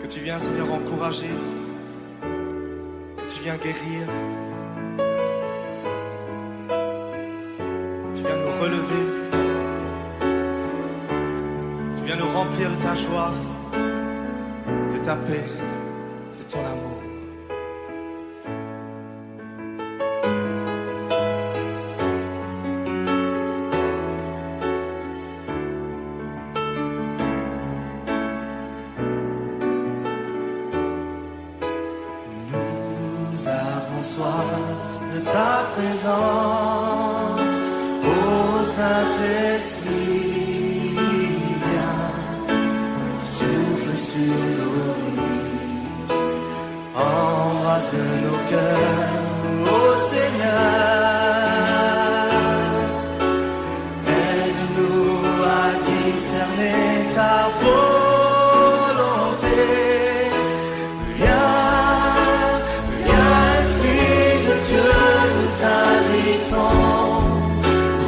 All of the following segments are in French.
que tu viens, Seigneur, encourager, que tu viens guérir, que tu viens nous relever, que tu viens nous remplir de ta joie, de ta paix, de ton amour. Soif de ta présence, ô Saint-Esprit, viens, souffle sur nos vies, embrasse nos cœurs, ô Seigneur, aide-nous à discerner ta volonté.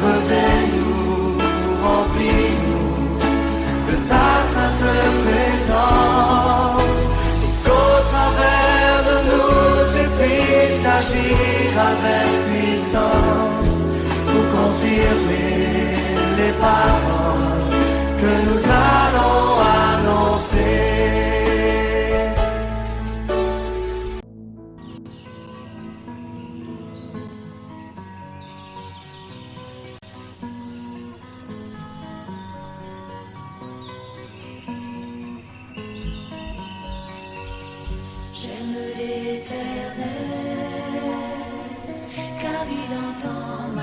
Reviens-nous, remplis-nous de ta sainte présence, et qu'au travers de nous tu puisses agir avec puissance pour confirmer les paroles que nous allons annoncer.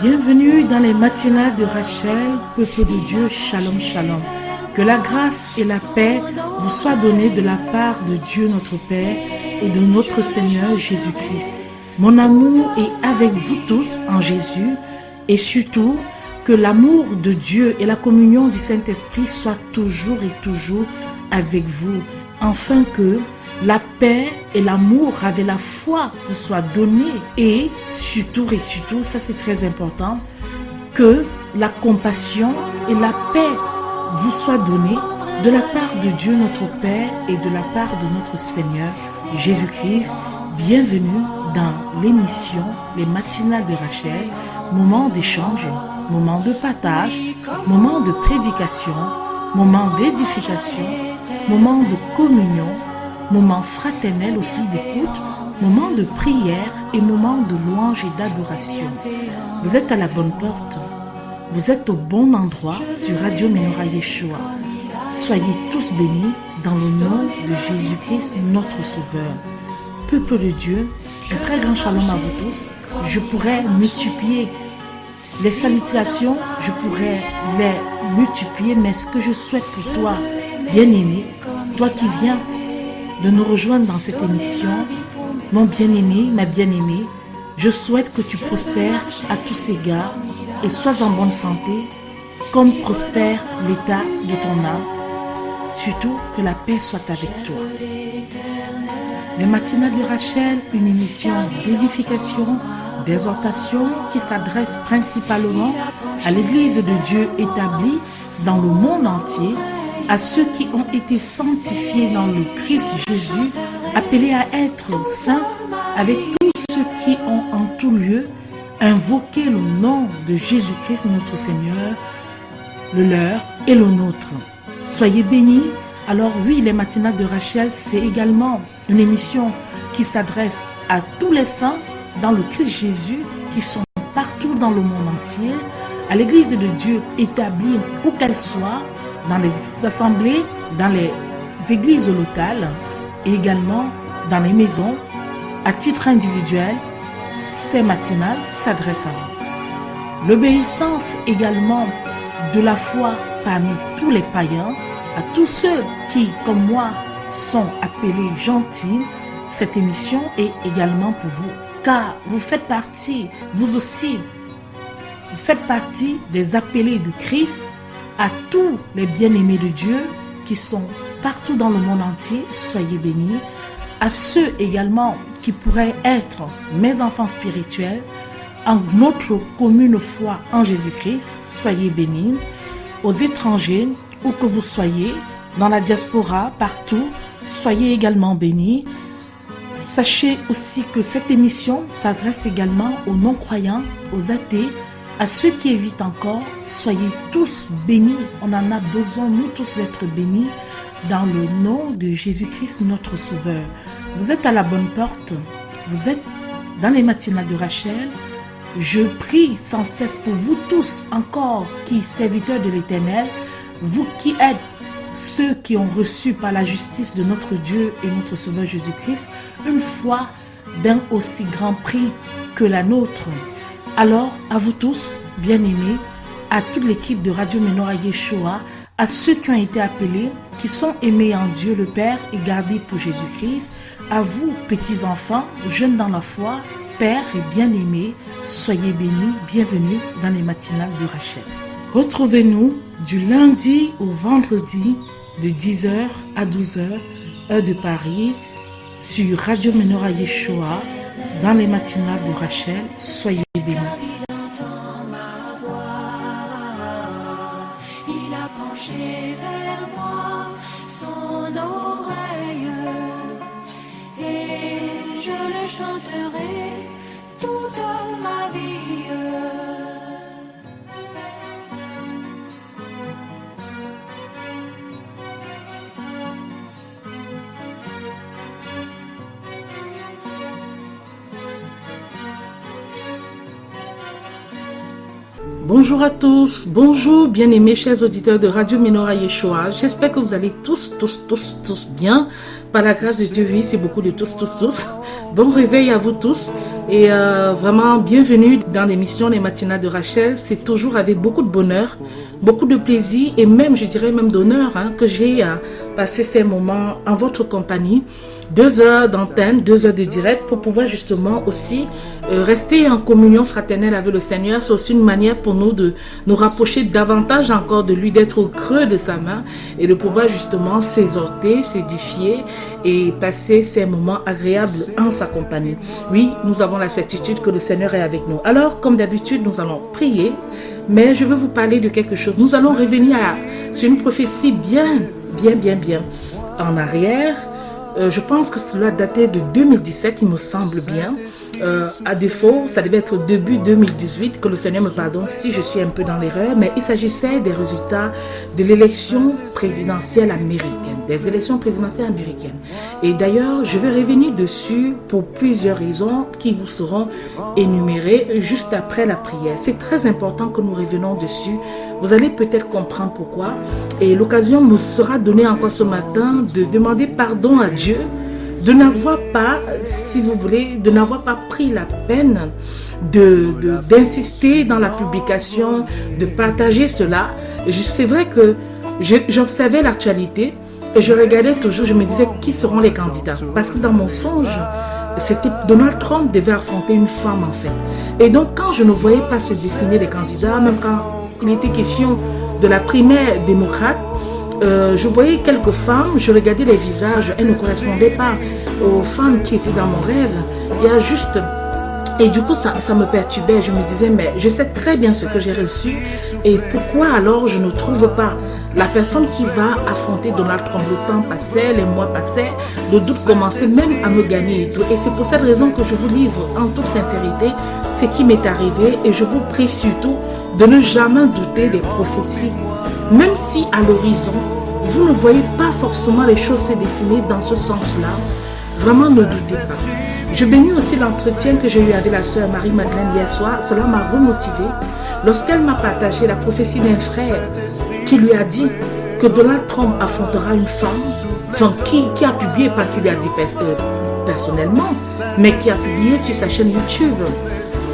Bienvenue dans les matinales de Rachel, peuple de Dieu, shalom, shalom. Que la grâce et la paix vous soient données de la part de Dieu notre Père et de notre Seigneur Jésus-Christ. Mon amour est avec vous tous en Jésus et surtout que l'amour de Dieu et la communion du Saint-Esprit soient toujours et toujours avec vous, afin que la paix et l'amour avec la foi vous soient donnés et surtout, ça c'est très important, que la compassion et la paix vous soient données de la part de Dieu notre Père et de la part de notre Seigneur Jésus-Christ. Bienvenue dans l'émission Les Matinales de Rachel, moment d'échange, moment de partage, moment de prédication, moment d'édification, moment de communion, moment fraternel aussi d'écoute, moment de prière et moment de louange et d'adoration. Vous êtes à la bonne porte. Vous êtes au bon endroit sur Radio Menorah Yeshua. Soyez tous bénis dans le nom de Jésus-Christ, notre Sauveur. Peuple de Dieu, un très grand shalom à vous tous. Je pourrais multiplier les salutations, je pourrais les multiplier, mais ce que je souhaite pour toi, bien-aimé, toi qui viens de nous rejoindre dans cette émission, mon bien-aimé, ma bien-aimée, je souhaite que tu prospères à tous égards et sois en bonne santé, comme prospère l'état de ton âme. Surtout que la paix soit avec toi. Les matinales de Rachel, une émission d'édification, d'exhortation qui s'adresse principalement à l'Église de Dieu établie dans le monde entier, à ceux qui ont été sanctifiés dans le Christ Jésus, appelés à être saints, avec tous ceux qui ont en tout lieu invoqué le nom de Jésus-Christ notre Seigneur, le leur et le nôtre. Soyez bénis. Alors oui, les matinales de Rachel, c'est également une émission qui s'adresse à tous les saints dans le Christ Jésus qui sont partout dans le monde entier, à l'Église de Dieu établie où qu'elle soit, dans les assemblées, dans les églises locales et également dans les maisons. À titre individuel, ces matinales s'adressent à vous. L'obéissance également de la foi parmi tous les païens, à tous ceux qui, comme moi, sont appelés gentils, cette émission est également pour vous. Car vous faites partie, vous aussi, vous faites partie des appelés de Christ. À tous les bien-aimés de Dieu qui sont partout dans le monde entier, soyez bénis. À ceux également qui pourraient être mes enfants spirituels, en notre commune foi en Jésus-Christ, soyez bénis. Aux étrangers, où que vous soyez, dans la diaspora, partout, soyez également bénis. Sachez aussi que cette émission s'adresse également aux non-croyants, aux athées, à ceux qui hésitent encore. Soyez tous bénis. On en a besoin, nous tous, d'être bénis dans le nom de Jésus-Christ, notre Sauveur. Vous êtes à la bonne porte. Vous êtes dans les matinales de Rachel. Je prie sans cesse pour vous tous encore qui serviteurs de l'Éternel, vous qui êtes ceux qui ont reçu par la justice de notre Dieu et notre Sauveur Jésus-Christ une foi d'un aussi grand prix que la nôtre. Alors, à vous tous, bien-aimés, à toute l'équipe de Radio Menorah Yeshua, à ceux qui ont été appelés, qui sont aimés en Dieu le Père et gardés pour Jésus-Christ, à vous, petits-enfants, jeunes dans la foi, pères et bien-aimés, soyez bénis, bienvenue dans les matinales de Rachel. Retrouvez-nous du lundi au vendredi de 10h à 12h, heure de Paris, sur Radio Menorah Yeshua, dans les matinales de Rachel. Soyez bénis. Il a penché vers moi son oreille et je le chanterai toute ma vie. Bonjour à tous, bonjour bien-aimés chers auditeurs de Radio Menorah Yeshua. J'espère que vous allez tous bien. Par la grâce de Dieu, oui, c'est beaucoup de tous. Bon réveil à vous tous et vraiment bienvenue dans l'émission Les Matinales de Rachel. C'est toujours avec beaucoup de bonheur, beaucoup de plaisir et même, je dirais même d'honneur que j'ai passé ces moments en votre compagnie. 2 heures d'antenne, 2 heures de direct pour pouvoir justement aussi rester en communion fraternelle avec le Seigneur. C'est aussi une manière pour nous de nous rapprocher davantage encore de lui, d'être au creux de sa main et de pouvoir justement s'exhorter, s'édifier et passer ces moments agréables en sa compagnie. Oui, nous avons la certitude que le Seigneur est avec nous. Alors, comme d'habitude, nous allons prier, mais je veux vous parler de quelque chose. Nous allons revenir sur une prophétie bien en arrière. Je pense que cela datait de 2017, il me semble bien. À défaut, ça devait être début 2018, que le Seigneur me pardonne si je suis un peu dans l'erreur, mais il s'agissait des résultats de l'élection présidentielle américaine, des élections présidentielles américaines. Et d'ailleurs, je vais revenir dessus pour plusieurs raisons qui vous seront énumérées juste après la prière. C'est très important que nous revenions dessus. Vous allez peut-être comprendre pourquoi. Et l'occasion me sera donnée encore ce matin de demander pardon à Dieu de n'avoir pas, si vous voulez, de n'avoir pas pris la peine d'insister dans la publication, de partager cela. C'est vrai que j'observais l'actualité et je regardais toujours, je me disais qui seront les candidats. Parce que dans mon songe, c'était Donald Trump devait affronter une femme en fait. Et donc quand je ne voyais pas se dessiner les candidats, même quand il était question de la primaire démocrate, je voyais quelques femmes, je regardais les visages, elles ne correspondaient pas aux femmes qui étaient dans mon rêve. Il y a juste... Et du coup, ça me perturbait. Je me disais, mais je sais très bien ce que j'ai reçu. Et pourquoi alors je ne trouve pas la personne qui va affronter Donald Trump? Le temps passait, les mois passaient, le doute commençait même à me gagner et tout. Et c'est pour cette raison que je vous livre en toute sincérité ce qui m'est arrivé. Et je vous prie surtout de ne jamais douter des prophéties. Même si à l'horizon, vous ne voyez pas forcément les choses se dessiner dans ce sens-là, vraiment ne doutez pas. Je bénis aussi l'entretien que j'ai eu avec la sœur Marie-Madeleine hier soir. Cela m'a remotivé lorsqu'elle m'a partagé la prophétie d'un frère qui lui a dit que Donald Trump affrontera une femme, enfin qui a publié, pas qu'il lui a dit personnellement, mais qui a publié sur sa chaîne YouTube.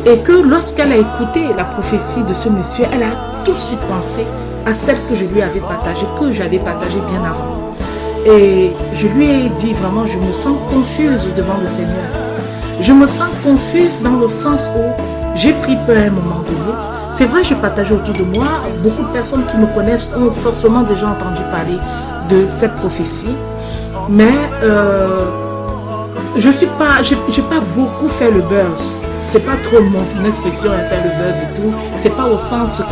Et que lorsqu'elle a écouté la prophétie de ce monsieur, elle a tout de suite pensé à celle que je lui avais partagée, que j'avais partagée bien avant. Et je lui ai dit vraiment, je me sens confuse devant le Seigneur. Je me sens confuse dans le sens où j'ai pris peur à un moment donné. C'est vrai, je partageais autour de moi. Beaucoup de personnes qui me connaissent ont forcément déjà entendu parler de cette prophétie. Mais j'ai pas beaucoup fait le buzz. C'est pas trop mon expression à faire le buzz et tout. C'est pas au sens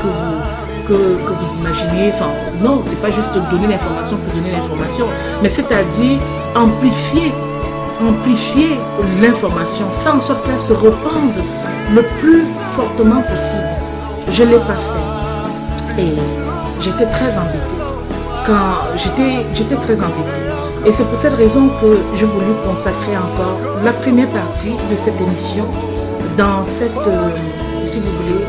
que vous imaginez. Enfin, non, c'est pas juste donner l'information pour donner l'information, mais c'est-à-dire amplifier l'information, faire en sorte qu'elle se répande le plus fortement possible. Je ne l'ai pas fait. Et j'étais très embêtée. J'étais très embêtée. Et c'est pour cette raison que je voulais consacrer encore la première partie de cette émission dans cette, si vous voulez,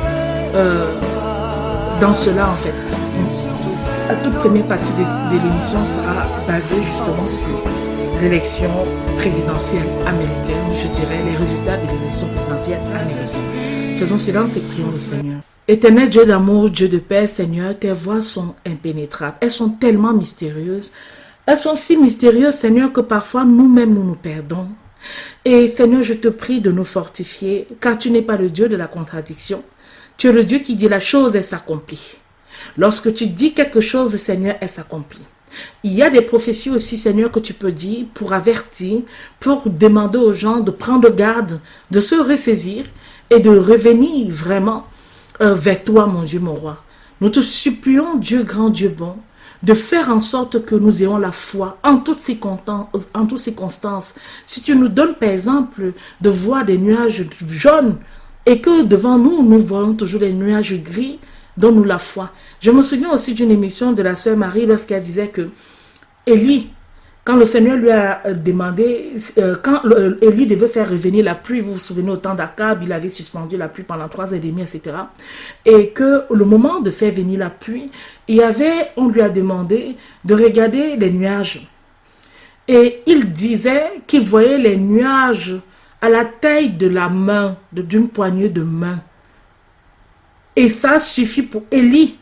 dans cela en fait. La toute première partie de l'émission sera basée justement sur l'élection présidentielle américaine, je dirais les résultats de l'élection présidentielle américaine. Faisons silence et prions le Seigneur. Éternel Dieu d'amour, Dieu de paix, Seigneur, tes voies sont impénétrables. Elles sont tellement mystérieuses. Elles sont si mystérieuses, Seigneur, que parfois nous-mêmes nous perdons. Et Seigneur, je te prie de nous fortifier, car tu n'es pas le Dieu de la contradiction. Tu es le Dieu qui dit la chose et s'accomplit. Lorsque tu dis quelque chose, Seigneur, elle s'accomplit. Il y a des prophéties aussi, Seigneur, que tu peux dire pour avertir, pour demander aux gens de prendre garde, de se ressaisir et de revenir vraiment vers toi, mon Dieu, mon roi. Nous te supplions, Dieu grand, Dieu bon, de faire en sorte que nous ayons la foi en toutes circonstances. Si tu nous donnes, par exemple, de voir des nuages jaunes et que devant nous, nous voyons toujours des nuages gris, donne-nous la foi. Je me souviens aussi d'une émission de la sœur Marie lorsqu'elle disait que Élie, quand le Seigneur lui a demandé, quand Élie devait faire revenir la pluie, vous vous souvenez au temps d'Akab, il avait suspendu la pluie pendant 3 ans et demi, etc. Et que le moment de faire venir la pluie, on lui a demandé de regarder les nuages. Et il disait qu'il voyait les nuages à la taille de la main, d'une poignée de main. Et ça suffit pour Élie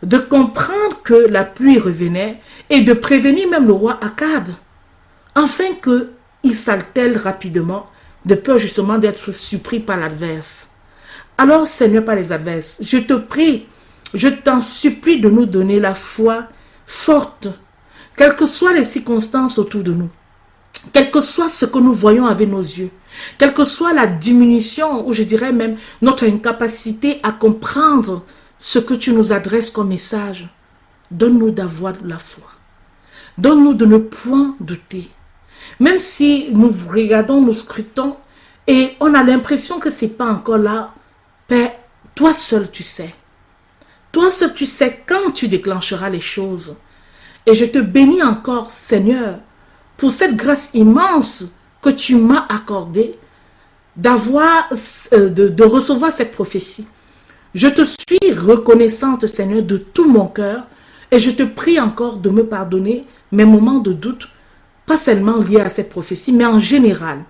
de comprendre que la pluie revenait et de prévenir même le roi Akab, afin qu'il s'altère rapidement, de peur justement d'être surpris par l'adverse. Alors, Seigneur, par les adverses, je te prie, je t'en supplie de nous donner la foi forte, quelles que soient les circonstances autour de nous, quel que soit ce que nous voyons avec nos yeux, quelle que soit la diminution, ou je dirais même notre incapacité à comprendre ce que tu nous adresses comme message, donne-nous d'avoir la foi. Donne-nous de ne point douter. Même si nous regardons, nous scrutons, et on a l'impression que ce n'est pas encore là, Père, toi seul tu sais. Toi seul tu sais quand tu déclencheras les choses. Et je te bénis encore, Seigneur, pour cette grâce immense que tu m'as accordée de recevoir cette prophétie. Je te suis reconnaissante, Seigneur, de tout mon cœur, et je te prie encore de me pardonner mes moments de doute, pas seulement liés à cette prophétie, mais en général.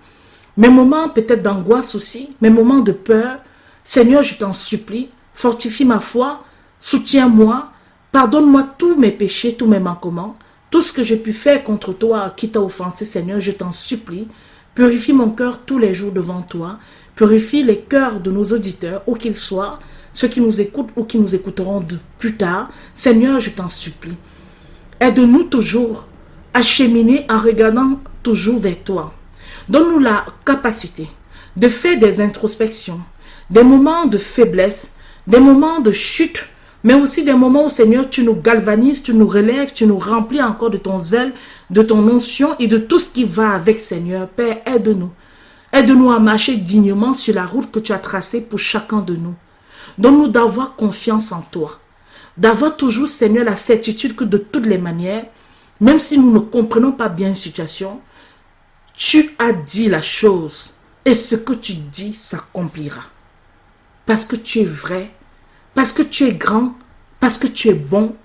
Mes moments peut-être d'angoisse aussi, mes moments de peur. Seigneur, je t'en supplie, fortifie ma foi, soutiens-moi, pardonne-moi tous mes péchés, tous mes manquements, tout ce que j'ai pu faire contre toi qui t'a offensé, Seigneur, je t'en supplie. Purifie mon cœur tous les jours devant toi. Purifie les cœurs de nos auditeurs, où qu'ils soient, ceux qui nous écoutent ou qui nous écouteront plus tard. Seigneur, je t'en supplie. Aide-nous toujours à cheminer en regardant toujours vers toi. Donne-nous la capacité de faire des introspections, des moments de faiblesse, des moments de chute, mais aussi des moments où, Seigneur, tu nous galvanises, tu nous relèves, tu nous remplis encore de ton zèle, de ton onction et de tout ce qui va avec, Seigneur. Père, aide-nous. Aide-nous à marcher dignement sur la route que tu as tracée pour chacun de nous. Donne-nous d'avoir confiance en toi. D'avoir toujours, Seigneur, la certitude que de toutes les manières, même si nous ne comprenons pas bien une situation, tu as dit la chose et ce que tu dis s'accomplira. Parce que tu es vrai, parce que tu es grand, parce que tu es bon,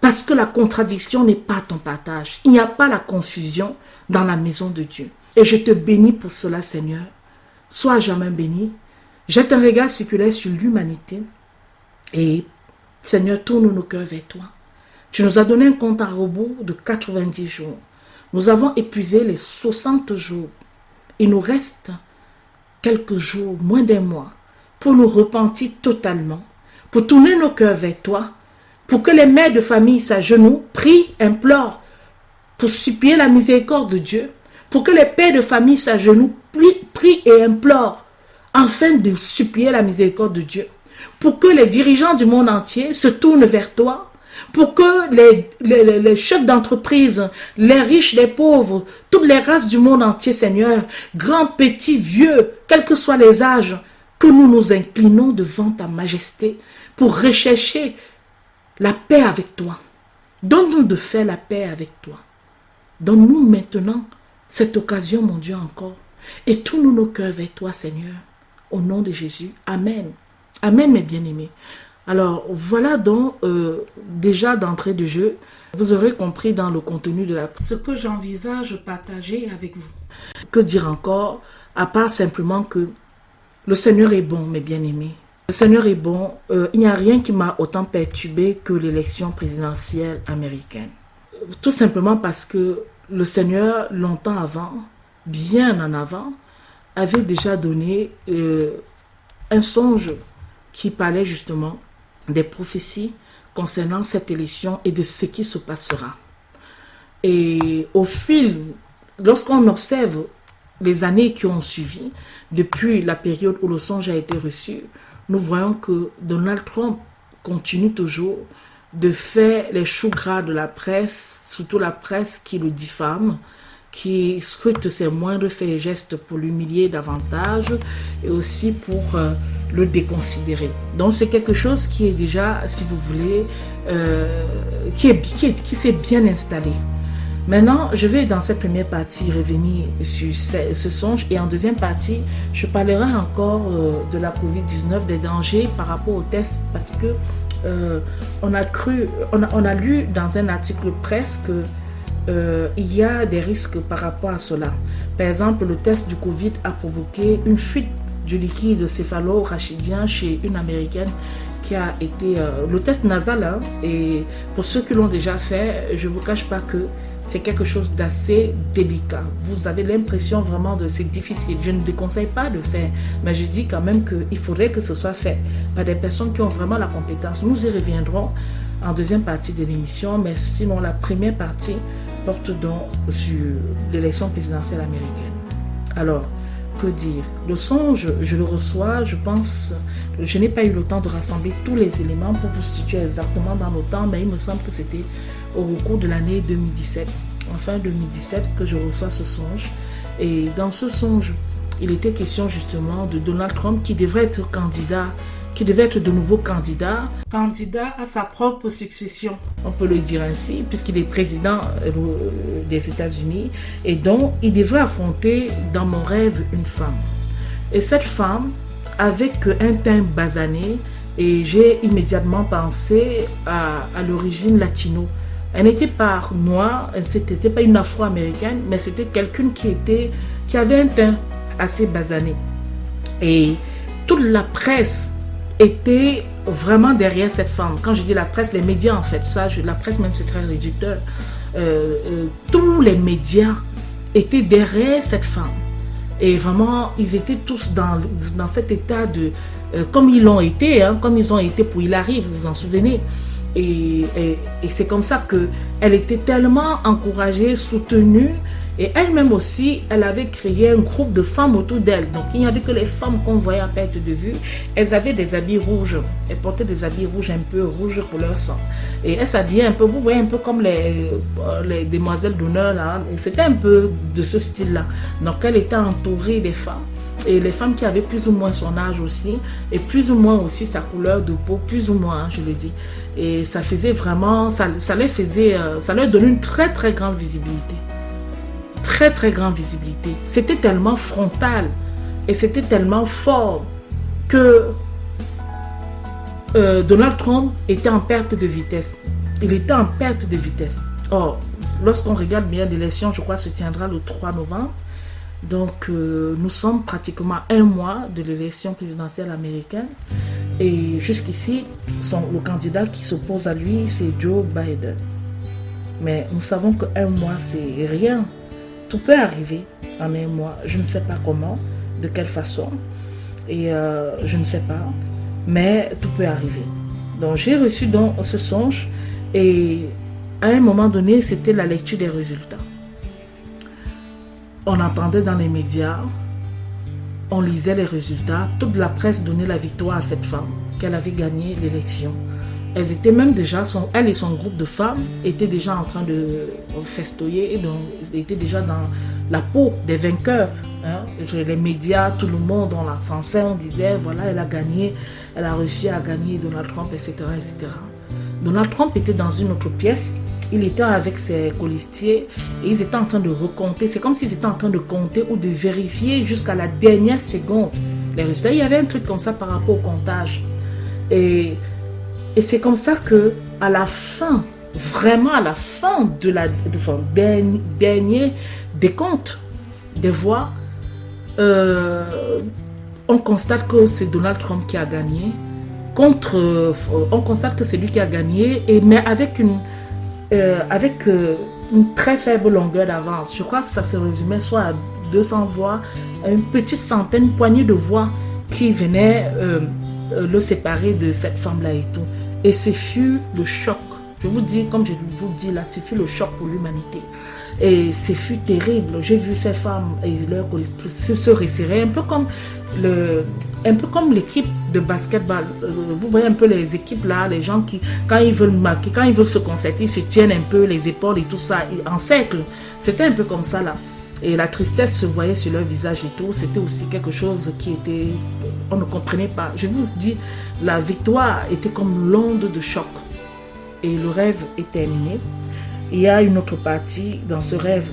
parce que la contradiction n'est pas ton partage. Il n'y a pas la confusion dans la maison de Dieu. Et je te bénis pour cela, Seigneur. Sois jamais béni. Jette un regard circulaire sur l'humanité. Et, Seigneur, tourne nos cœurs vers toi. Tu nous as donné un compte à rebours de 90 jours. Nous avons épuisé les 60 jours. Il nous reste quelques jours, moins d'un mois, pour nous repentir totalement, pour tourner nos cœurs vers toi, pour que les mères de famille s'agenouillent, prient, implorent, pour supplier la miséricorde de Dieu, pour que les pères de famille s'agenouillent, prient et implorent, afin de supplier la miséricorde de Dieu, pour que les dirigeants du monde entier se tournent vers toi, pour que les chefs d'entreprise, les riches, les pauvres, toutes les races du monde entier, Seigneur, grands, petits, vieux, quels que soient les âges, que nous nous inclinons devant ta majesté pour rechercher la paix avec toi. Donne-nous de faire la paix avec toi. Donne-nous maintenant cette occasion, mon Dieu, encore. Et tourne nos cœurs vers toi, Seigneur. Au nom de Jésus. Amen. Amen, mes bien-aimés. Alors, voilà donc, déjà d'entrée de jeu, vous aurez compris dans le contenu de ce que j'envisage partager avec vous. Que dire encore, à part simplement que le Seigneur est bon, mes bien-aimés. Le Seigneur est bon. Il n'y a rien qui m'a autant perturbé que l'élection présidentielle américaine. Tout simplement parce que le Seigneur, longtemps avant, bien en avant, avait déjà donné un songe qui parlait justement des prophéties concernant cette élection et de ce qui se passera. Et au fil, lorsqu'on observe les années qui ont suivi, depuis la période où le songe a été reçu, nous voyons que Donald Trump continue toujours de faire les choux gras de la presse, surtout la presse qui le diffame, qui scrute ses moindres faits et gestes pour l'humilier davantage et aussi pour le déconsidérer. Donc c'est quelque chose qui est déjà, si vous voulez, qui s'est bien installé. Maintenant, je vais dans cette première partie revenir sur ce songe et en deuxième partie, je parlerai encore de la COVID-19, des dangers par rapport au test parce que on a lu dans un article presse que il y a des risques par rapport à cela. Par exemple, le test du Covid a provoqué une fuite du liquide céphalo-rachidien chez une Américaine qui a été le test nasal. Hein, et pour ceux qui l'ont déjà fait, je ne vous cache pas que c'est quelque chose d'assez délicat. Vous avez l'impression vraiment de c'est difficile. Je ne déconseille pas de faire, mais je dis quand même qu'il faudrait que ce soit fait par des personnes qui ont vraiment la compétence. Nous y reviendrons en deuxième partie de l'émission, mais sinon la première partie porte donc sur l'élection présidentielle américaine. Alors, que dire? Le songe, je le reçois, je pense, je n'ai pas eu le temps de rassembler tous les éléments pour vous situer exactement dans le temps, mais il me semble que c'était au cours de l'année 2017, en fin 2017, que je reçois ce songe. Et dans ce songe, il était question justement de Donald Trump qui devrait être candidat, qui devait être de nouveau candidat à sa propre succession, on peut le dire ainsi, puisqu'il est président des États-Unis, et donc il devrait affronter dans mon rêve une femme. Et cette femme, avec un teint basané, et j'ai immédiatement pensé à l'origine latino. Elle n'était pas noire, elle n'était pas une afro-américaine, mais c'était quelqu'un qui avait un teint assez basané. Et toute la presse était vraiment derrière cette femme. Quand je dis la presse, les médias en fait, la presse même c'est très réducteur. Tous les médias étaient derrière cette femme. Et vraiment, ils étaient tous dans cet état de... comme ils l'ont été, hein, comme ils ont été pour Hillary, vous vous en souvenez. Et c'est comme ça qu'elle était tellement encouragée, soutenue. Et elle-même aussi, elle avait créé un groupe de femmes autour d'elle. Donc, il n'y avait que les femmes qu'on voyait à perte de vue. Elles avaient des habits rouges. Elles portaient des habits rouges, un peu rouges pour leur sang. Et elles s'habillaient un peu, vous voyez, un peu comme les demoiselles d'honneur, là. Et c'était un peu de ce style-là. Donc, elle était entourée des femmes. Et les femmes qui avaient plus ou moins son âge aussi, et plus ou moins aussi sa couleur de peau, plus ou moins, hein, je le dis. Et ça faisait vraiment, ça leur donnait une très très grande visibilité. Très très grande visibilité. C'était tellement frontal et c'était tellement fort que Donald Trump était en perte de vitesse. Il était en perte de vitesse. Or, lorsqu'on regarde bien l'élection, je crois, se tiendra le 3 novembre. Donc, nous sommes pratiquement à un mois de l'élection présidentielle américaine. Et jusqu'ici, le candidat qui s'oppose à lui, c'est Joe Biden. Mais nous savons qu'un mois, c'est rien. Tout peut arriver en un mois. Je ne sais pas comment, de quelle façon. Et je ne sais pas. Mais tout peut arriver. Donc, j'ai reçu donc ce songe. Et à un moment donné, c'était la lecture des résultats. On entendait dans les médias on lisait les résultats, toute la presse donnait la victoire à cette femme, qu'elle avait gagné l'élection. Elles étaient même déjà, elle et son groupe de femmes étaient déjà en train de festoyer, et donc ils étaient déjà dans la peau des vainqueurs. Hein. Les médias, tout le monde, on la censait, on disait, voilà, elle a gagné, elle a réussi à gagner Donald Trump, etc., etc. Donald Trump était dans une autre pièce, il était avec ses colistiers et ils étaient en train de recompter. C'est comme s'ils étaient en train de compter ou de vérifier jusqu'à la dernière seconde les résultats. Il y avait un truc comme ça par rapport au comptage. Et c'est comme ça que à la fin, vraiment à la fin de dernier décompte des voix, on constate que c'est Donald Trump qui a gagné. On constate que c'est lui qui a gagné, mais avec une très faible longueur d'avance. Je crois que ça se résumait soit à 200 voix, à une petite centaine, poignée de voix qui venaient le séparer de cette femme-là et tout. Et ce fut le choc. Je vous dis, comme je vous dis là, ce fut le choc pour l'humanité. Et ce fut terrible. J'ai vu ces femmes et leur se resserrer, un peu comme l'équipe de basketball. Vous voyez un peu les équipes là, les gens qui, quand ils veulent marquer, quand ils veulent se concerter, ils se tiennent un peu les épaules et tout ça, en cercle. C'était un peu comme ça là. Et la tristesse se voyait sur leur visage et tout. C'était aussi quelque chose qui était... On ne comprenait pas. Je vous dis, la victoire était comme l'onde de choc. Et le rêve est terminé. Il y a une autre partie dans ce rêve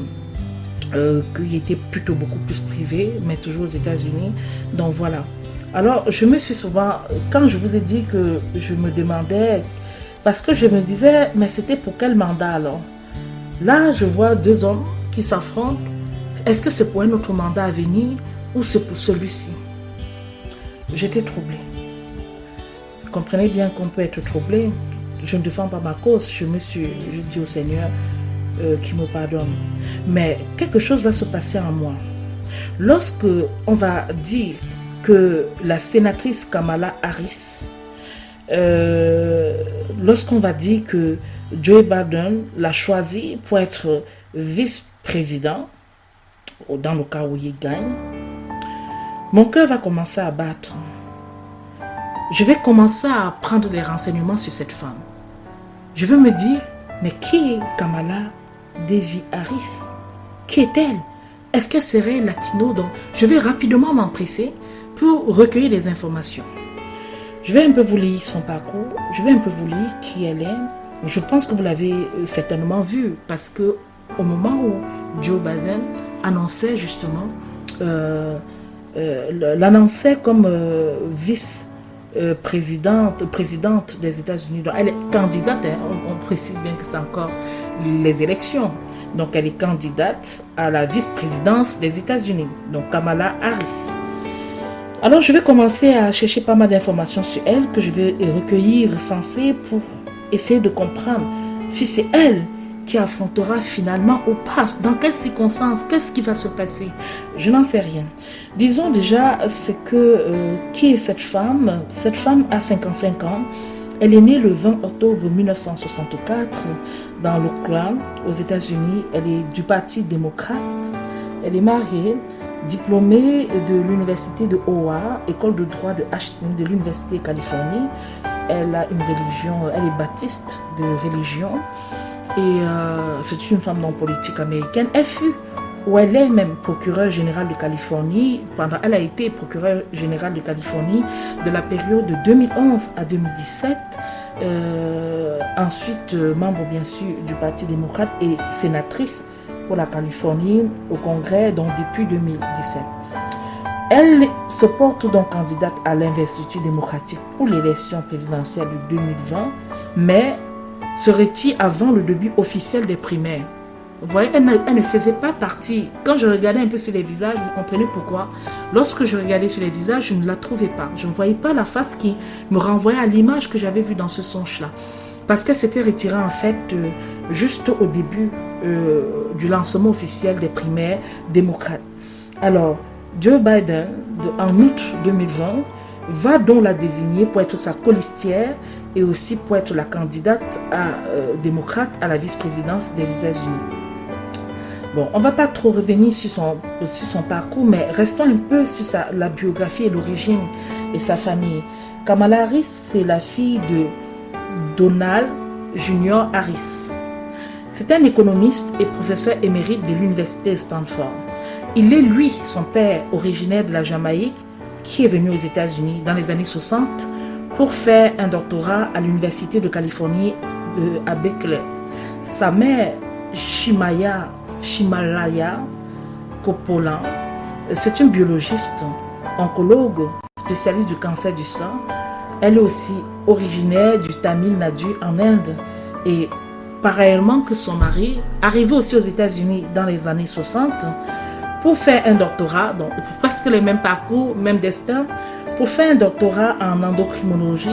qui était plutôt beaucoup plus privé, mais toujours aux États-Unis. Donc voilà. Alors, je me suis souvent... Quand je vous ai dit que je me demandais... Parce que je me disais, mais c'était pour quel mandat alors? Là, je vois deux hommes qui s'affrontent. Est-ce que c'est pour un autre mandat à venir ou c'est pour celui-ci? J'étais troublée. Vous comprenez bien qu'on peut être troublé. Je ne défends pas ma cause. Je dis au Seigneur qu'il me pardonne. Mais quelque chose va se passer en moi. Lorsque on va dire que la sénatrice Kamala Harris, lorsqu'on va dire que Joe Biden l'a choisi pour être vice-président, dans le cas où il gagne, mon cœur va commencer à battre. Je vais commencer à prendre des renseignements sur cette femme. Je vais me dire, mais qui est Kamala Devi Harris? Qui est-elle? Est-ce qu'elle serait latino? Donc, je vais rapidement m'empresser pour recueillir des informations. Je vais un peu vous lire son parcours. Je vais un peu vous lire qui elle est. Je pense que vous l'avez certainement vu parce que au moment où Joe Biden annonçait justement, l'annonçait comme présidente des États-Unis. Donc, elle est candidate, hein, on précise bien que c'est encore les élections. Donc, elle est candidate à la vice-présidence des États-Unis. Donc, Kamala Harris. Alors, je vais commencer à chercher pas mal d'informations sur elle que je vais recueillir, recenser pour essayer de comprendre si c'est elle qui affrontera finalement ou pas, dans quelles circonstances, qu'est-ce qui va se passer. Je n'en sais rien. Disons déjà, c'est que qui est cette femme? Cette femme a 55 ans. Elle est née le 20 octobre 1964 dans l'Oakland, aux États-Unis. Elle est du Parti démocrate. Elle est mariée, diplômée de l'Université de Howard, école de droit de Ashton, de l'Université de Californie. Elle a une religion, elle est baptiste de religion. Et c'est une femme non politique américaine. Elle fut, ou elle est même procureure générale de Californie. Elle a été procureure générale de Californie de la période de 2011 à 2017. Ensuite, membre bien sûr du Parti démocrate et sénatrice pour la Californie au Congrès, donc depuis 2017. Elle se porte donc candidate à l'investiture démocratique pour l'élection présidentielle de 2020, mais se retire avant le début officiel des primaires. Vous voyez, elle ne faisait pas partie. Quand je regardais un peu sur les visages, vous comprenez pourquoi. Lorsque je regardais sur les visages, je ne la trouvais pas. Je ne voyais pas la face qui me renvoyait à l'image que j'avais vue dans ce songe-là. Parce qu'elle s'était retirée en fait juste au début du lancement officiel des primaires démocrates. Alors, Joe Biden, en août 2020, va donc la désigner pour être sa colistière et aussi pour être la candidate démocrate à la vice-présidence des États-Unis. Bon, on va pas trop revenir sur son parcours, mais restons un peu sur la biographie et l'origine et sa famille. Kamala Harris, c'est la fille de Donald Junior Harris. C'est un économiste et professeur émérite de l'université de Stanford. Il est, lui, son père, originaire de la Jamaïque, qui est venu aux États-Unis dans les années 60 pour faire un doctorat à l'université de Californie à Berkeley. Sa mère, Shimalaya Coppola, c'est une biologiste, oncologue, spécialiste du cancer du sein. Elle est aussi originaire du Tamil Nadu en Inde et pareillement que son mari, arrivé aussi aux États-Unis dans les années 60 pour faire un doctorat, donc presque le même parcours, même destin, pour faire un doctorat en endocrinologie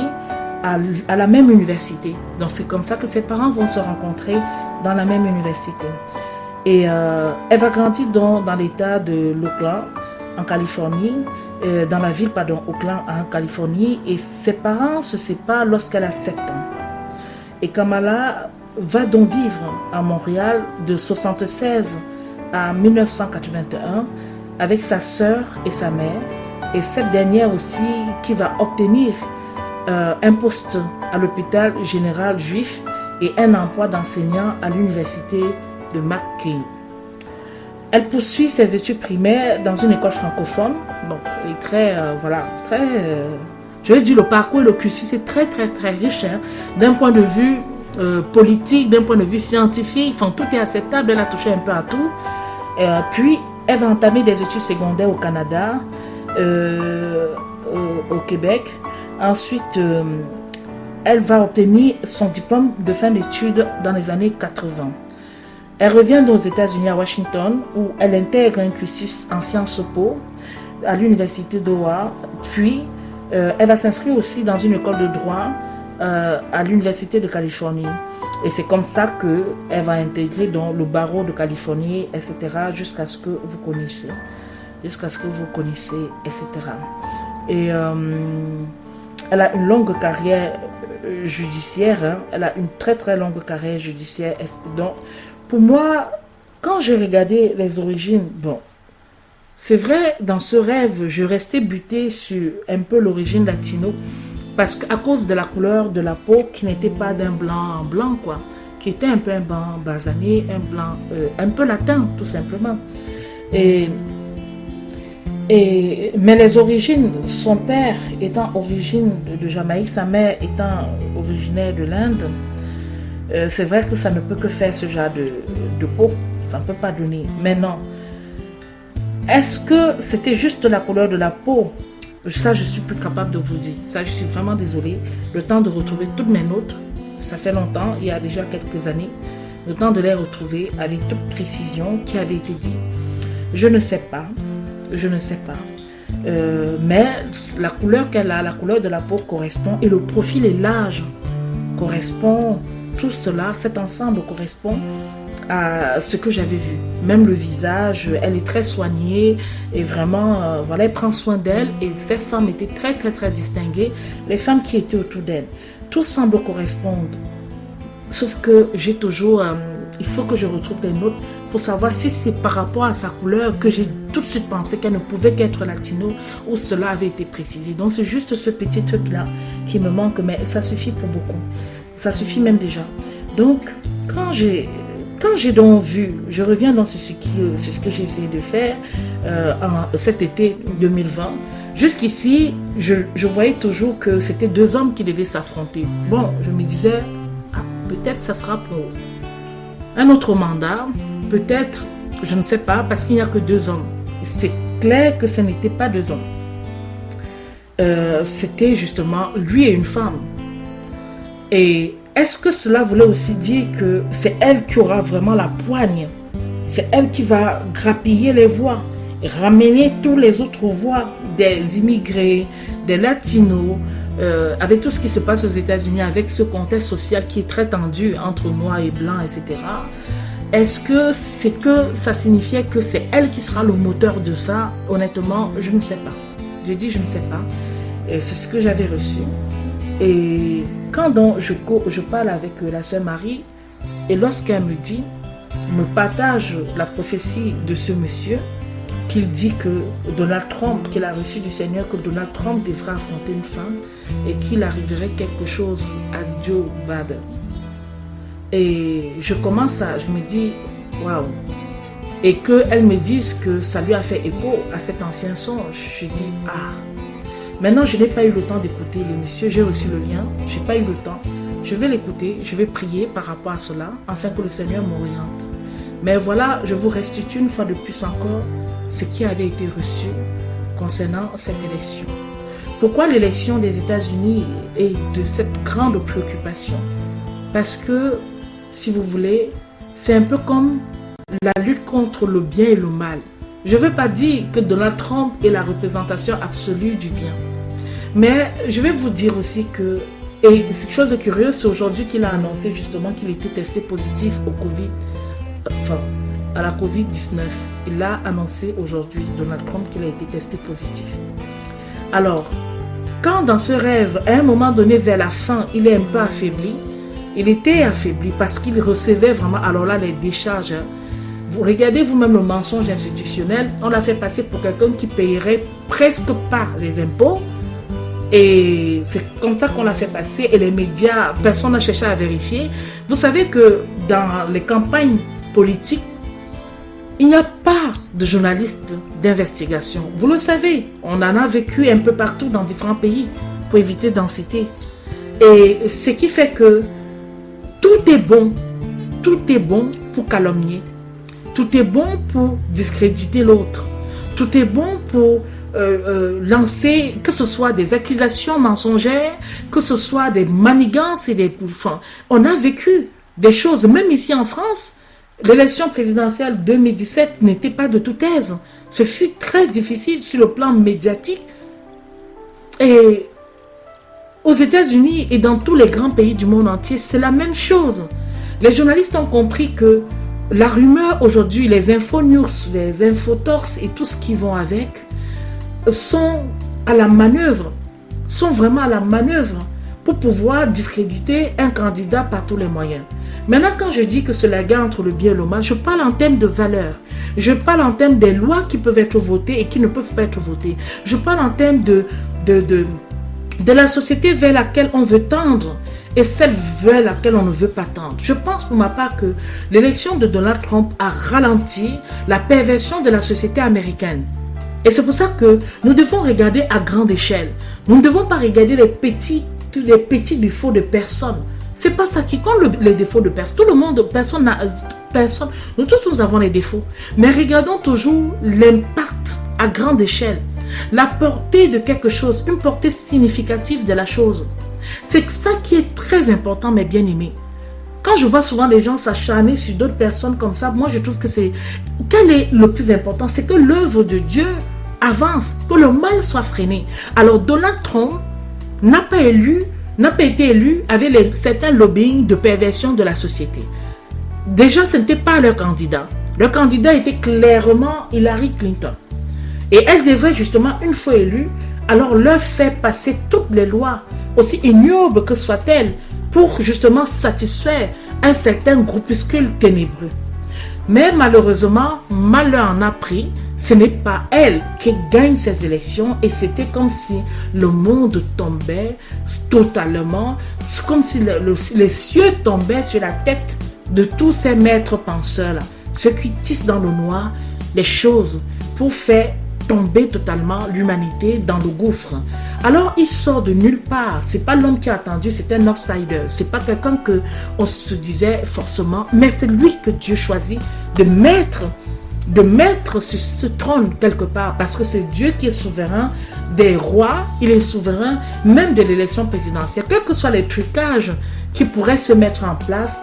à la même université. Donc c'est comme ça que ses parents vont se rencontrer dans la même université. Et elle va grandir dans l'état de l'Oakland, en Californie, dans la ville, Oakland, en Californie. Et ses parents se séparent lorsqu'elle a 7 ans. Et Kamala va donc vivre à Montréal de 1976 à 1981 avec sa sœur et sa mère. Et cette dernière aussi qui va obtenir un poste à l'hôpital général juif et un emploi d'enseignant à l'université de McGill. Elle poursuit ses études primaires dans une école francophone. Donc, elle est très, je vais dire le parcours et le cursus est très riche, hein, d'un point de vue politique, d'un point de vue scientifique. Enfin, tout est acceptable. Elle a touché un peu à tout. Puis, elle va entamer des études secondaires au Canada, au Québec. Ensuite, elle va obtenir son diplôme de fin d'études dans les années 80. Elle revient aux États-Unis à Washington où elle intègre un cursus en sciences po à l'université d'Ohio. Puis, elle va s'inscrire aussi dans une école de droit à l'université de Californie. Et c'est comme ça qu'elle va intégrer donc, le barreau de Californie, etc. jusqu'à ce que vous connaissez. Etc. Et elle a une longue carrière judiciaire. Hein. Elle a une très longue carrière judiciaire. Donc, pour moi, quand j'ai regardé les origines, bon, c'est vrai, dans ce rêve, je restais butée sur un peu l'origine latino, parce qu'à cause de la couleur de la peau qui n'était pas d'un blanc blanc, quoi, qui était un peu un blanc basané, un blanc un peu latin, tout simplement. Mais les origines, son père étant origine de Jamaïque, sa mère étant originaire de l'Inde, c'est vrai que ça ne peut que faire ce genre de peau, ça ne peut pas donner. Mais non. Est-ce que c'était juste la couleur de la peau? Ça, je suis plus capable de vous dire. Ça, je suis vraiment désolée. Le temps de retrouver toutes mes notes, ça fait longtemps, il y a déjà quelques années, le temps de les retrouver avec toute précision qui avait été dit. Je ne sais pas. Mais la couleur qu'elle a, la couleur de la peau correspond et le profil et l'âge correspond. Tout cela, cet ensemble correspond à ce que j'avais vu. Même le visage, elle est très soignée et vraiment, voilà, elle prend soin d'elle et ces femmes étaient très distinguées, les femmes qui étaient autour d'elle. Tout semble correspondre. Sauf que j'ai toujours, il faut que je retrouve les notes pour savoir si c'est par rapport à sa couleur que j'ai tout de suite pensé qu'elle ne pouvait qu'être latino ou cela avait été précisé. Donc c'est juste ce petit truc-là qui me manque, mais ça suffit pour beaucoup. Ça suffit même déjà. Donc, quand j'ai donc vu, je reviens dans sur ce que j'ai essayé de faire cet été 2020. Jusqu'ici, je voyais toujours que c'était 2 hommes qui devaient s'affronter. Bon, je me disais, peut-être ça sera pour un autre mandat. Peut-être, je ne sais pas, parce qu'il n'y a que 2 hommes. C'est clair que ce n'était pas 2 hommes. C'était justement lui et une femme. Et est-ce que cela voulait aussi dire que c'est elle qui aura vraiment la poigne? C'est elle qui va grappiller les voix, ramener tous les autres voix des immigrés, des latinos, avec tout ce qui se passe aux États-Unis, avec ce contexte social qui est très tendu entre noirs et blancs, etc. Est-ce que c'est que ça signifiait que c'est elle qui sera le moteur de ça? Honnêtement, je ne sais pas. Je dis je ne sais pas. C'est ce que j'avais reçu. Et quand donc je parle avec la sœur Marie, et lorsqu'elle me dit me partage la prophétie de ce monsieur, qu'il dit que Donald Trump, qu'il a reçu du Seigneur, que Donald Trump devrait affronter une femme et qu'il arriverait quelque chose à Joe Biden. Et je me dis, waouh. Et qu'elle me dise que ça lui a fait écho à cet ancien songe. Je dis, ah. Maintenant, je n'ai pas eu le temps d'écouter le monsieur. J'ai reçu le lien. Je n'ai pas eu le temps. Je vais l'écouter. Je vais prier par rapport à cela, afin que le Seigneur m'oriente. Mais voilà, je vous restitue une fois de plus encore ce qui avait été reçu concernant cette élection. Pourquoi l'élection des États-Unis est de cette grande préoccupation? Parce que, si vous voulez, c'est un peu comme la lutte contre le bien et le mal. Je ne veux pas dire que Donald Trump est la représentation absolue du bien. Mais je vais vous dire aussi que, et cette chose curieuse, c'est aujourd'hui qu'il a annoncé justement qu'il était testé positif au Covid, à la Covid-19. Il a annoncé aujourd'hui, Donald Trump, qu'il a été testé positif. Alors, quand dans ce rêve, à un moment donné, vers la fin, il est un peu affaibli, il était affaibli parce qu'il recevait vraiment, alors là, les décharges. Vous regardez vous-même le mensonge institutionnel, on l'a fait passer pour quelqu'un qui payerait presque pas les impôts. Et c'est comme ça qu'on l'a fait passer. Et les médias, personne n'a cherché à vérifier. Vous savez que dans les campagnes politiques, il n'y a pas de journalistes d'investigation. Vous le savez, on en a vécu un peu partout dans différents pays pour éviter d'en citer. Et ce qui fait que tout est bon pour calomnier. Tout est bon pour discréditer l'autre. Tout est bon pour lancer, que ce soit des accusations mensongères, que ce soit des manigances et des... Enfin, on a vécu des choses, même ici en France. L'élection présidentielle 2017 n'était pas de toute aise. Ce fut très difficile sur le plan médiatique. Et aux États-Unis et dans tous les grands pays du monde entier, c'est la même chose. Les journalistes ont compris que la rumeur aujourd'hui, les infonews, les infotox et tout ce qui vont avec, sont à la manœuvre, sont vraiment à la manœuvre pour pouvoir discréditer un candidat par tous les moyens. Maintenant, quand je dis que c'est la guerre entre le bien et le mal, je parle en termes de valeurs. Je parle en termes des lois qui peuvent être votées et qui ne peuvent pas être votées. Je parle en termes de la société vers laquelle on veut tendre et celle vers laquelle on ne veut pas tendre. Je pense pour ma part que l'élection de Donald Trump a ralenti la perversion de la société américaine. Et c'est pour ça que nous devons regarder à grande échelle. Nous ne devons pas regarder les petits défauts de personnes. C'est pas ça qui compte, les défauts de personne. Tout le monde, personne, nous tous nous avons les défauts. Mais regardons toujours l'impact à grande échelle. La portée de quelque chose, une portée significative de la chose. C'est ça qui est très important, mes bien-aimés. Quand je vois souvent les gens s'acharner sur d'autres personnes comme ça, moi je trouve que c'est... Quel est le plus important? C'est que l'œuvre de Dieu avance, que le mal soit freiné. Alors Donald Trump n'a pas été élu avec certains lobbying de perversion de la société. Déjà, ce n'était pas leur candidat. Leur candidat était clairement Hillary Clinton. Et elle devrait justement, une fois élue, alors leur faire passer toutes les lois, aussi ignobles que soient-elles, pour justement satisfaire un certain groupuscule ténébreux. Mais malheureusement, malheur en a pris, ce n'est pas elle qui gagne ces élections et c'était comme si le monde tombait totalement, comme si les cieux tombaient sur la tête de tous ces maîtres penseurs-là, ceux qui tissent dans le noir les choses pour faire tomber totalement l'humanité dans le gouffre. Alors il sort de nulle part. C'est pas l'homme qui a attendu, c'est un outsider. C'est pas quelqu'un que on se disait forcément, mais c'est lui que Dieu choisit de mettre sur ce trône quelque part, parce que c'est Dieu qui est souverain des rois, il est souverain même de l'élection présidentielle. Quels que soient les trucages qui pourraient se mettre en place,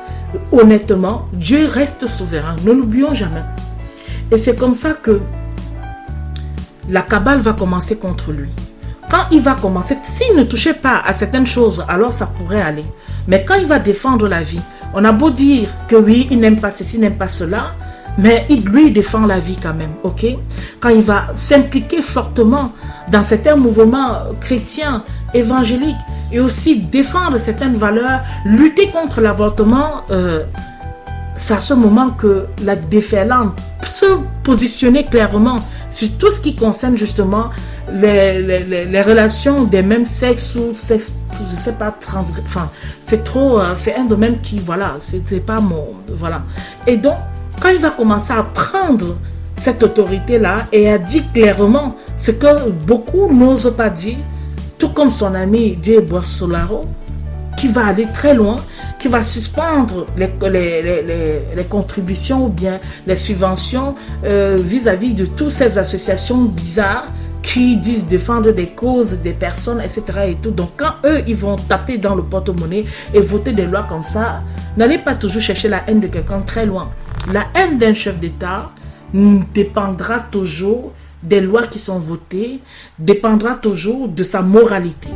honnêtement, Dieu reste souverain. Ne l'oublions jamais. Et c'est comme ça que la cabale va commencer contre lui. Quand il va commencer, s'il ne touchait pas à certaines choses, alors ça pourrait aller. Mais quand il va défendre la vie, on a beau dire que oui, il n'aime pas ceci, il n'aime pas cela, mais lui, il défend la vie quand même, ok? Quand il va s'impliquer fortement dans certains mouvements chrétiens, évangéliques, et aussi défendre certaines valeurs, lutter contre l'avortement, c'est à ce moment que la déferlante se positionnait clairement sur tout ce qui concerne justement les relations des mêmes sexes ou sexes, je sais pas, enfin, c'est trop, c'est un domaine qui, voilà, c'était pas mon, voilà. Et donc, quand il va commencer à prendre cette autorité-là et à dire clairement ce que beaucoup n'osent pas dire, tout comme son ami Jair Bolsonaro, qui va aller très loin, qui va suspendre les contributions ou bien les subventions vis-à-vis de toutes ces associations bizarres qui disent défendre des causes, des personnes, etc. et tout. Donc quand eux, ils vont taper dans le porte-monnaie et voter des lois comme ça, n'allez pas toujours chercher la haine de quelqu'un très loin. La haine d'un chef d'État dépendra toujours des lois qui sont votées, dépendra toujours de sa moralité.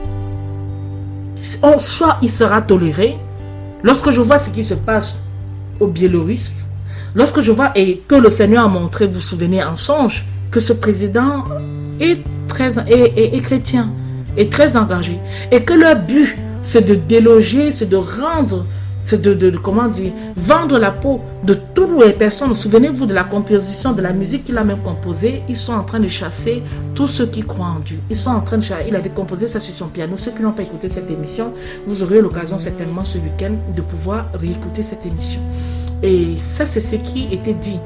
Soit il sera toléré. Lorsque je vois ce qui se passe au Biélorusse, lorsque je vois et que le Seigneur a montré, vous vous souvenez en songe, que ce président est chrétien, est très engagé, et que leur but c'est de déloger, c'est de rendre, c'est comment dire, vendre la peau de toutes les personnes. Souvenez-vous de la composition de la musique qu'il a même composée. Ils sont en train de chasser tous ceux qui croient en Dieu. Ils sont en train de chasser. Il avait composé ça sur son piano. Ceux qui n'ont pas écouté cette émission, vous aurez l'occasion certainement ce week-end de pouvoir réécouter cette émission. Et ça, c'est ce qui était dit.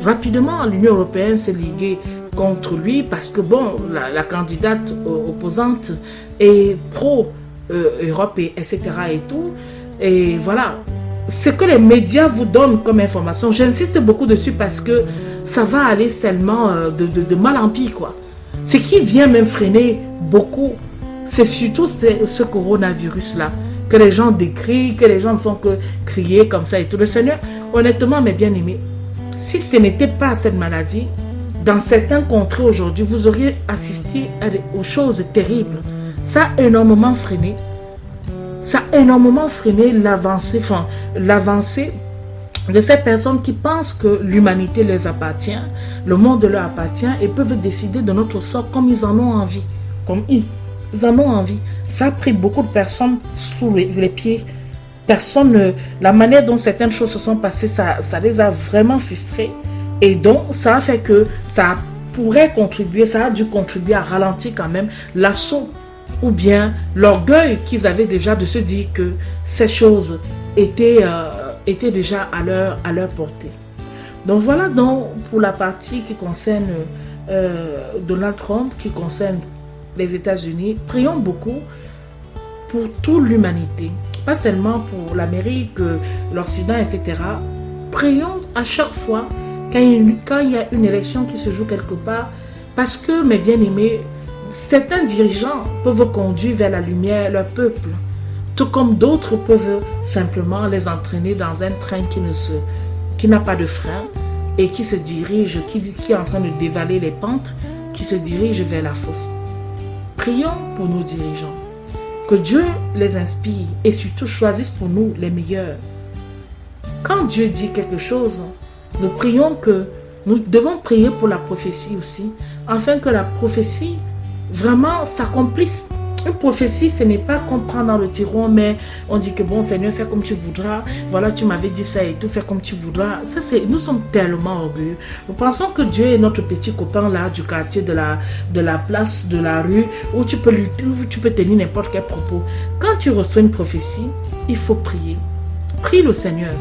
Rapidement, l'Union européenne s'est liguée contre lui parce que bon, la candidate opposante est pro-Europe, etc. et tout. Et voilà, ce que les médias vous donnent comme information, j'insiste beaucoup dessus parce que ça va aller tellement de mal en pis, quoi. Ce qui vient même freiner beaucoup, c'est surtout ce coronavirus-là, que les gens décrient, que les gens ne font que crier comme ça et tout. Le Seigneur, honnêtement, mes bien-aimés, si ce n'était pas cette maladie, dans certains contrées aujourd'hui, vous auriez assisté aux choses terribles. Ça a énormément freiné. Ça a énormément freiné l'avancée de ces personnes qui pensent que l'humanité les appartient, le monde leur appartient et peuvent décider de notre sort comme ils en ont envie. Comme ils en ont envie. Ça a pris beaucoup de personnes sous les pieds. La manière dont certaines choses se sont passées, ça les a vraiment frustrés. Et donc, ça a fait que ça pourrait contribuer, ça a dû contribuer à ralentir quand même l'assaut ou bien l'orgueil qu'ils avaient déjà de se dire que ces choses étaient déjà à leur portée. Donc voilà donc pour la partie qui concerne Donald Trump, qui concerne les États-Unis. Prions beaucoup pour toute l'humanité, pas seulement pour l'Amérique, l'Occident, etc. Prions à chaque fois quand il y a une élection qui se joue quelque part, parce que, mes bien-aimés, certains dirigeants peuvent conduire vers la lumière leur peuple, tout comme d'autres peuvent simplement les entraîner dans un train qui n'a pas de frein et qui se dirige, qui est en train de dévaler les pentes, qui se dirige vers la fosse. Prions pour nos dirigeants, que Dieu les inspire et surtout choisisse pour nous les meilleurs. Quand Dieu dit quelque chose, nous prions que nous devons prier pour la prophétie aussi, afin que la prophétie vraiment s'accomplisse. Une prophétie, ce n'est pas qu'on prend dans le tiroir, mais on dit que bon, Seigneur, fais comme tu voudras. Voilà, tu m'avais dit ça et tout, fais comme tu voudras. Ça, nous sommes tellement orgueilleux. Nous pensons que Dieu est notre petit copain là, du quartier, de la place, de la rue, où tu peux tenir n'importe quel propos. Quand tu reçois une prophétie, il faut prier. Prie le Seigneur.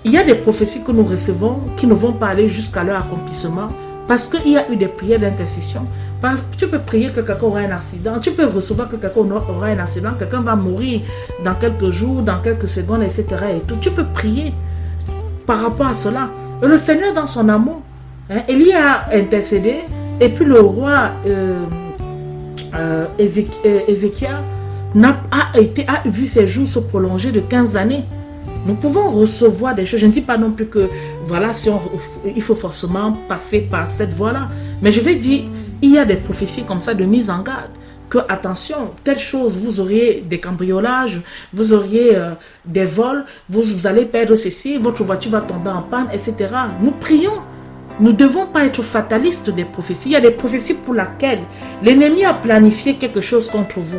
Il y a des prophéties que nous recevons qui ne vont pas aller jusqu'à leur accomplissement parce qu'il y a eu des prières d'intercession. Parce que tu peux prier que quelqu'un aura un accident, tu peux recevoir que quelqu'un aura un accident, quelqu'un va mourir dans quelques jours, dans quelques secondes, etc. Et tout. Tu peux prier par rapport à cela. Et le Seigneur, dans son amour, Élie a intercédé et puis le roi Ézéchiel a vu ses jours se prolonger de 15 années. Nous pouvons recevoir des choses. Je ne dis pas non plus que voilà, il faut forcément passer par cette voie-là. Mais je vais dire, il y a des prophéties comme ça de mise en garde. Que attention, telle chose, vous auriez des cambriolages, vous auriez des vols, vous allez perdre ceci, votre voiture va tomber en panne, etc. Nous prions. Nous ne devons pas être fatalistes des prophéties. Il y a des prophéties pour lesquelles l'ennemi a planifié quelque chose contre vous.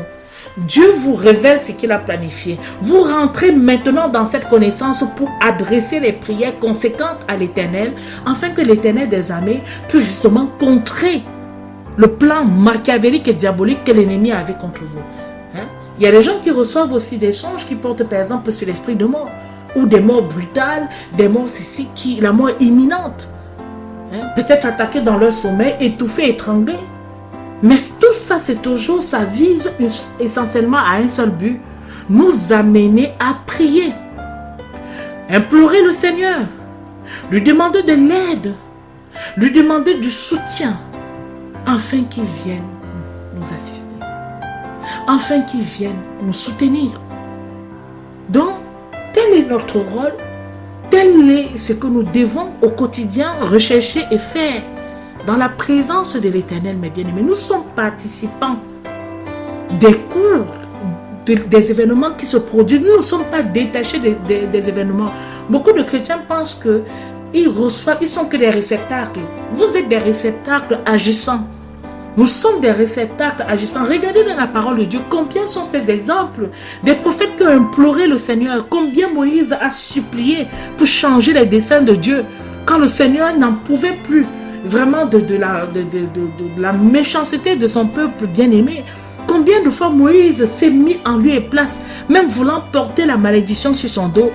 Dieu vous révèle ce qu'il a planifié. Vous rentrez maintenant dans cette connaissance pour adresser les prières conséquentes à l'Éternel, afin que l'Éternel des armées puisse justement contrer le plan machiavélique et diabolique que l'ennemi avait contre vous. Il y a des gens qui reçoivent aussi des songes qui portent par exemple sur l'esprit de mort, ou des morts brutales, des morts ici, la mort imminente. Peut-être attaqués dans leur sommeil, étouffés, étranglés. Mais tout ça, ça vise essentiellement à un seul but, nous amener à prier, implorer le Seigneur, lui demander de l'aide, lui demander du soutien, afin qu'il vienne nous assister, afin qu'il vienne nous soutenir. Donc, tel est notre rôle, tel est ce que nous devons au quotidien rechercher et faire dans la présence de l'Éternel, mes bien-aimés. Nous sommes participants des cours, des événements qui se produisent. Nous ne sommes pas détachés des événements. Beaucoup de chrétiens pensent qu'ils reçoivent, ils sont que des réceptacles. Vous êtes des réceptacles agissants. Nous sommes des réceptacles agissants. Regardez dans la parole de Dieu combien sont ces exemples des prophètes qui ont imploré le Seigneur, combien Moïse a supplié pour changer les desseins de Dieu quand le Seigneur n'en pouvait plus vraiment de la méchanceté de son peuple bien-aimé. Combien de fois Moïse s'est mis en lieu et place, même voulant porter la malédiction sur son dos,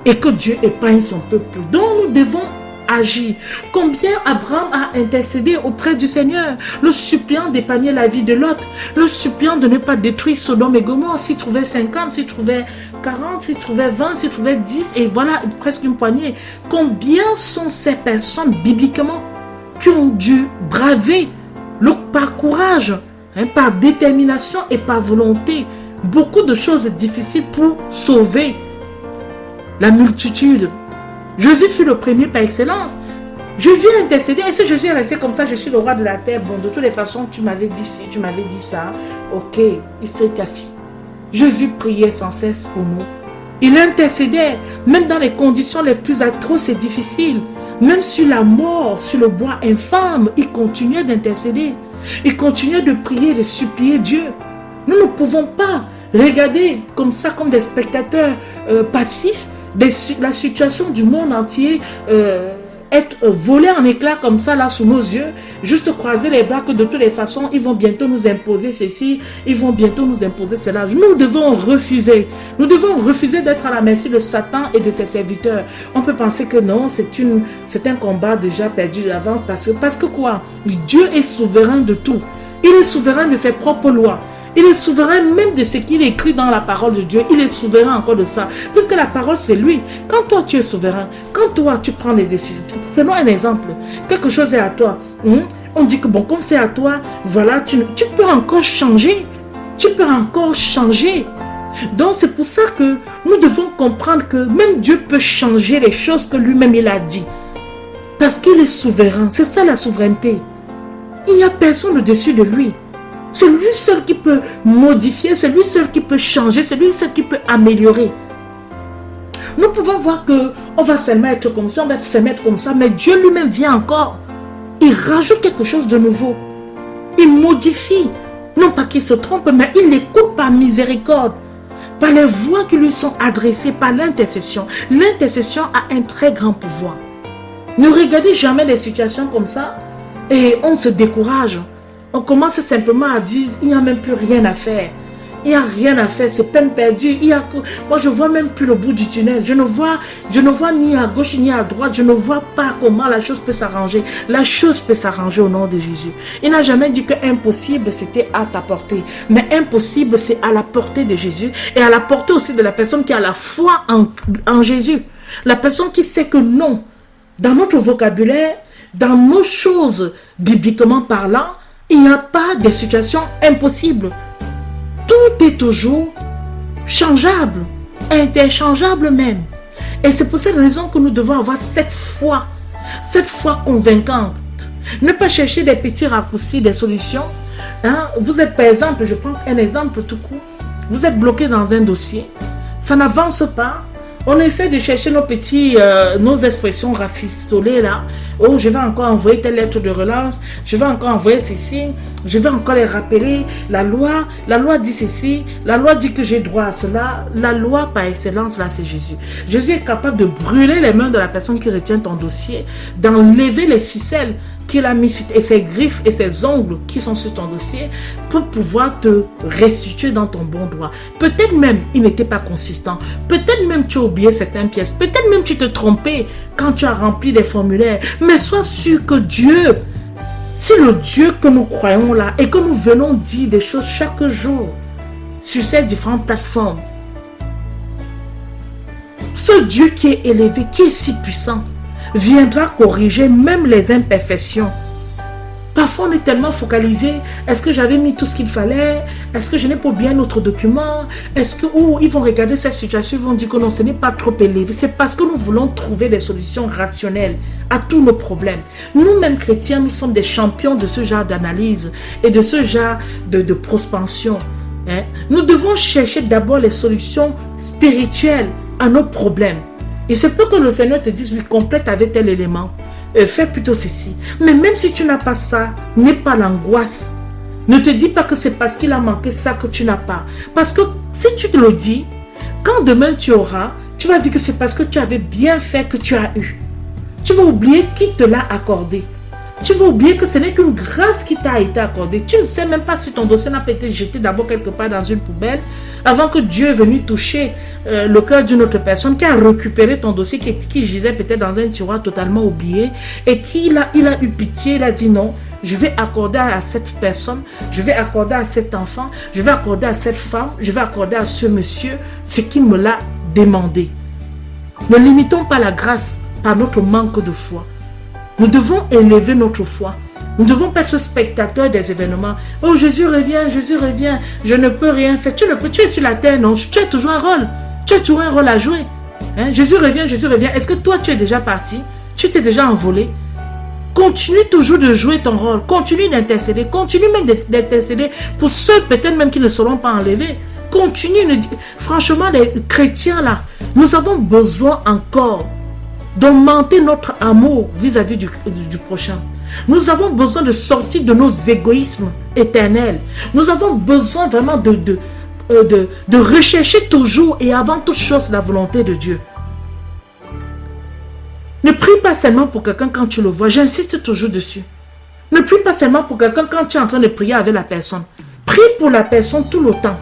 et que Dieu épargne son peuple. Donc nous devons agir. Combien Abraham a intercédé auprès du Seigneur, le suppliant d'épargner la vie de Lot, le suppliant de ne pas détruire Sodome et Gomorrhe, s'il trouvait 50, s'il trouvait 40, s'il trouvait 20, s'il trouvait 10, et voilà, presque une poignée. Combien sont ces personnes bibliquement qui ont dû braver par courage, par détermination et par volonté, beaucoup de choses difficiles pour sauver la multitude. Jésus fut le premier par excellence. Jésus a intercédé. Et si Jésus est resté comme ça, je suis le roi de la terre, bon, de toutes les façons, tu m'avais dit ci, tu m'avais dit ça, ok, il s'est assis. Jésus priait sans cesse pour nous. Il intercédait, même dans les conditions les plus atroces et difficiles. Même sur la mort, sur le bois infâme, il continuait d'intercéder. Il continuait de prier, de supplier Dieu. Nous ne pouvons pas regarder comme ça, comme des spectateurs passifs, la situation du monde entier être volée en éclats comme ça là sous nos yeux, juste croiser les bras que de toutes les façons ils vont bientôt nous imposer ceci, ils vont bientôt nous imposer cela. Nous devons refuser d'être à la merci de Satan et de ses serviteurs. On peut penser que non, c'est un combat déjà perdu d'avance parce que quoi? Dieu est souverain de tout. Il est souverain de ses propres lois. Il est souverain même de ce qu'il écrit dans la parole de Dieu. Il est souverain encore de ça. Puisque la parole, c'est lui. Quand toi, tu es souverain, quand toi, tu prends les décisions. Prenons un exemple. Quelque chose est à toi. On dit que bon, comme c'est à toi, voilà, tu peux encore changer. Tu peux encore changer. Donc, c'est pour ça que nous devons comprendre que même Dieu peut changer les choses que lui-même, il a dit. Parce qu'il est souverain. C'est ça la souveraineté. Il n'y a personne au-dessus de lui. C'est lui seul qui peut modifier, c'est lui seul qui peut changer, c'est lui seul qui peut améliorer. Nous pouvons voir qu'on va se mettre comme ça, on va se mettre comme ça, mais Dieu lui-même vient encore. Il rajoute quelque chose de nouveau. Il modifie. Non pas qu'il se trompe, mais il l'écoute par miséricorde, par les voix qui lui sont adressées, par l'intercession. L'intercession a un très grand pouvoir. Ne regardez jamais des situations comme ça et on se décourage. On commence simplement à dire, il n'y a même plus rien à faire. Il n'y a rien à faire, c'est peine perdue. Moi, je ne vois même plus le bout du tunnel. Je ne vois ni à gauche ni à droite. Je ne vois pas comment la chose peut s'arranger. La chose peut s'arranger au nom de Jésus. Il n'a jamais dit que impossible, c'était à ta portée. Mais impossible, c'est à la portée de Jésus. Et à la portée aussi de la personne qui a la foi en Jésus. La personne qui sait que non. Dans notre vocabulaire, dans nos choses, bibliquement parlant, il n'y a pas de situation impossible. Tout est toujours changeable, interchangeable même. Et c'est pour cette raison que nous devons avoir cette foi convaincante. Ne pas chercher des petits raccourcis, des solutions. Vous êtes par exemple, je prends un exemple tout court. Vous êtes bloqué dans un dossier, ça n'avance pas. On essaie de chercher nos expressions rafistolées là. Oh, je vais encore envoyer telle lettre de relance. Je vais encore envoyer ceci. Je vais encore les rappeler. La loi dit ceci. La loi dit que j'ai droit à cela. La loi par excellence là, c'est Jésus. Jésus est capable de brûler les mains de la personne qui retient ton dossier, d'enlever les ficelles qu'il a mis sur, et ses griffes et ses ongles qui sont sur ton dossier pour pouvoir te restituer dans ton bon droit. Peut-être même il n'était pas consistant. Peut-être même tu as oublié certaines pièces. Peut-être même tu te trompais quand tu as rempli des formulaires. Mais sois sûr que Dieu, c'est le Dieu que nous croyons là et que nous venons dire des choses chaque jour sur ces différentes plateformes. Ce Dieu qui est élevé, qui est si puissant, viendra corriger même les imperfections. Parfois, on est tellement focalisé. Est-ce que j'avais mis tout ce qu'il fallait? Est-ce que je n'ai pas bien notre document? Est-ce que ils vont regarder cette situation, ils vont dire que non, ce n'est pas trop élevé. C'est parce que nous voulons trouver des solutions rationnelles à tous nos problèmes. Nous-mêmes chrétiens, nous sommes des champions de ce genre d'analyse et de ce genre de prospension. Nous devons chercher d'abord les solutions spirituelles à nos problèmes. Il se peut que le Seigneur te dise, oui, complète avec tel élément. Fais plutôt ceci. Mais même si tu n'as pas ça, n'aie pas l'angoisse. Ne te dis pas que c'est parce qu'il a manqué ça que tu n'as pas. Parce que si tu te le dis, quand demain tu auras, tu vas dire que c'est parce que tu avais bien fait que tu as eu. Tu vas oublier qui te l'a accordé. Tu vas oublier que ce n'est qu'une grâce qui t'a été accordée. Tu ne sais même pas si ton dossier n'a pas été jeté d'abord quelque part dans une poubelle avant que Dieu est venu toucher le cœur d'une autre personne qui a récupéré ton dossier, qui gisait peut-être dans un tiroir totalement oublié et il a eu pitié, il a dit non, je vais accorder à cette personne, je vais accorder à cet enfant, je vais accorder à cette femme, je vais accorder à ce monsieur ce qu'il me l'a demandé. Ne limitons pas la grâce par notre manque de foi. Nous devons élever notre foi. Nous devons pas être spectateurs des événements. Oh, Jésus revient, je ne peux rien faire. Tu es sur la terre, non? Tu as toujours un rôle. Tu as toujours un rôle à jouer. Jésus revient. Est-ce que toi, tu es déjà parti? Tu t'es déjà envolé? Continue toujours de jouer ton rôle. Continue d'intercéder. Continue même d'intercéder pour ceux peut-être même qui ne seront pas enlevés. Continue. Franchement, les chrétiens là, nous avons besoin encore d'augmenter notre amour vis-à-vis du prochain. Nous avons besoin de sortir de nos égoïsmes éternels. Nous avons besoin vraiment de rechercher toujours et avant toute chose la volonté de Dieu. Ne prie pas seulement pour quelqu'un quand tu le vois. J'insiste toujours dessus. Ne prie pas seulement pour quelqu'un quand tu es en train de prier avec la personne. Prie pour la personne tout le temps.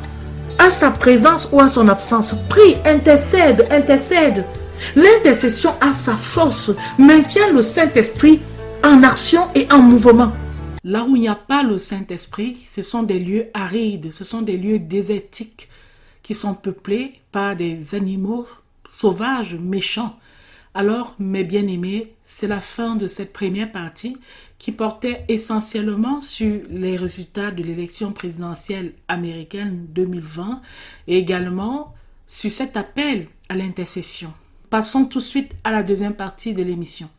À sa présence ou à son absence. Prie, intercède. L'intercession a sa force, maintient le Saint-Esprit en action et en mouvement. Là où il n'y a pas le Saint-Esprit, ce sont des lieux arides, ce sont des lieux désertiques qui sont peuplés par des animaux sauvages, méchants. Alors, mes bien-aimés, c'est la fin de cette première partie qui portait essentiellement sur les résultats de l'élection présidentielle américaine 2020 et également sur cet appel à l'intercession. Passons tout de suite à la deuxième partie de l'émission.